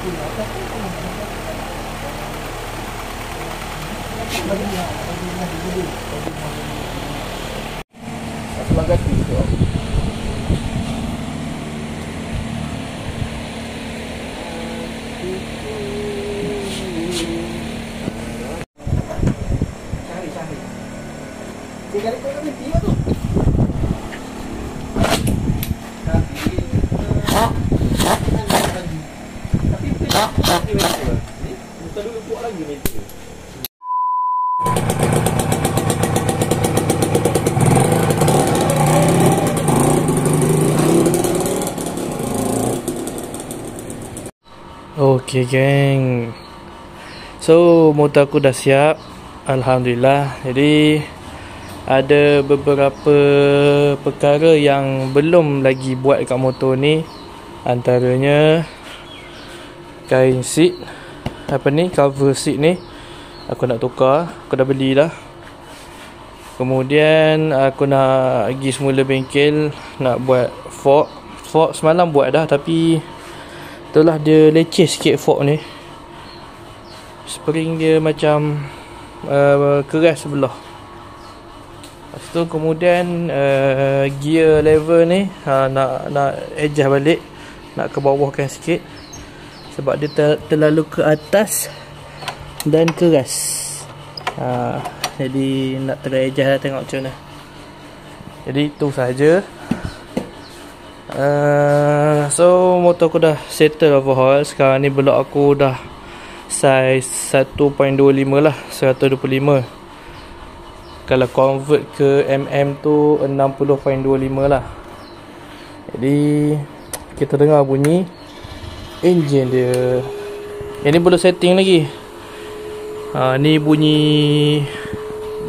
Sebagai tu. Cari kau nak berhenti tu. Tapi kita dulu buat lagi ni. Okay geng, so motor aku dah siap, alhamdulillah. Jadi ada beberapa perkara yang belum lagi buat kat motor ni. Antaranya kain seat, cover seat ni aku nak tukar, aku dah beli dah. Kemudian aku nak pergi semula bengkel nak buat fork semalam buat dah, tapi itulah dia leceh sikit fork ni. Spring dia macam keras sebelah. Lepas tu kemudian gear lever ni nak adjust balik, nak ke bawahkan sikit sebab dia terlalu ke atas dan keras. Jadi nak ter-adjust lah, tengok macam mana. Jadi itu saja. So motor aku dah settle overhaul. Sekarang ni belok aku dah size 1.25 lah, 125. Kalau convert ke mm tu 60.25 lah. Jadi kita dengar bunyi engine dia. Yang ni belum setting lagi. Ni bunyi,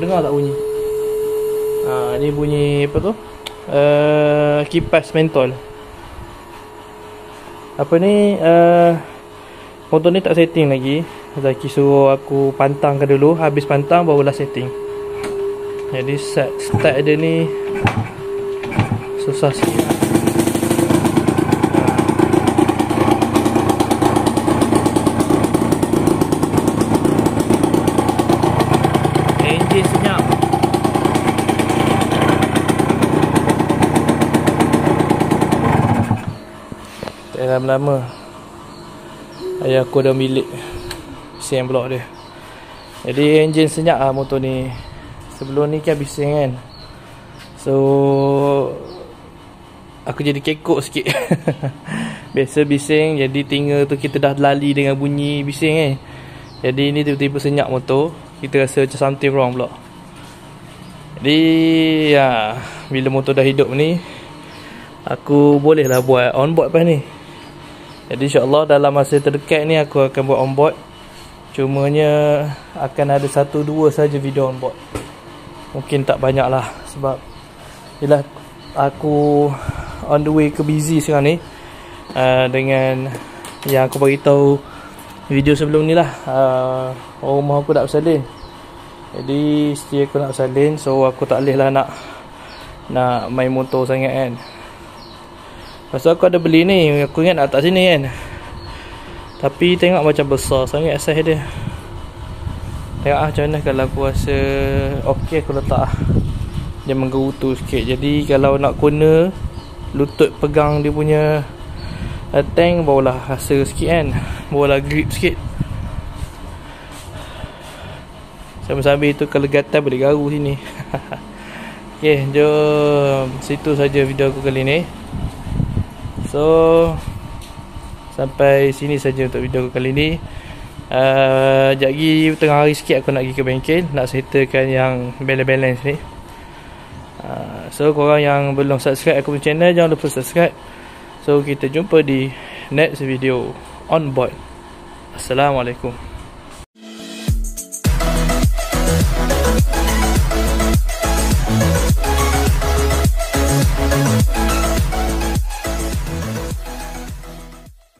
dengar tak bunyi? Ni bunyi apa tu? Kipas mentol. Apa ni, motor ni tak setting lagi. Zaki suruh aku pantangkan dulu, habis pantang barulah setting. Jadi start dia ni susah sikit. Enjin senyap. Lama-lama ayah aku dah milik bising blok dia. Jadi enjin senyap lah motor ni. Sebelum ni kan bising kan, so aku jadi kekok sikit. Biasa bising, jadi tinggal tu kita dah lali dengan bunyi bising kan. Jadi ni tiba-tiba senyap motor, kita rasa macam something wrong pula. Jadi ya, bila motor dah hidup ni, aku boleh lah buat onboard lepas ni. Jadi insyaAllah dalam masa terdekat ni aku akan buat onboard. Cumanya akan ada 1-2 saja video onboard. Mungkin tak banyak lah, sebab yelah aku on the way ke busy sekarang ni. Dengan yang aku beritahu video sebelum ni lah, rumah aku nak bersalin. Jadi isteri aku nak bersalin, so aku tak boleh lah nak main motor sangat kan. Lepas tu aku ada beli ni, aku ingat nak letak sini kan, tapi tengok macam besar sangat saiz dia. Tengok macam mana kalau aku rasa ok, aku letak dia menggerutu sikit. Jadi kalau nak guna lutut pegang dia punya tank, barulah rasa sikit kan, barulah grip sikit. Sambil-sambil tu kalau gatal boleh garu sini. Ok, jom, situ saja video aku kali ni. So sampai sini saja untuk video aku kali ni. Sekejap lagi tengah hari sikit aku nak pergi ke bengkel, nak settlekan yang balance ni. So korang yang belum subscribe aku punya channel, jangan lupa subscribe. So kita jumpa di next video on board. Assalamualaikum.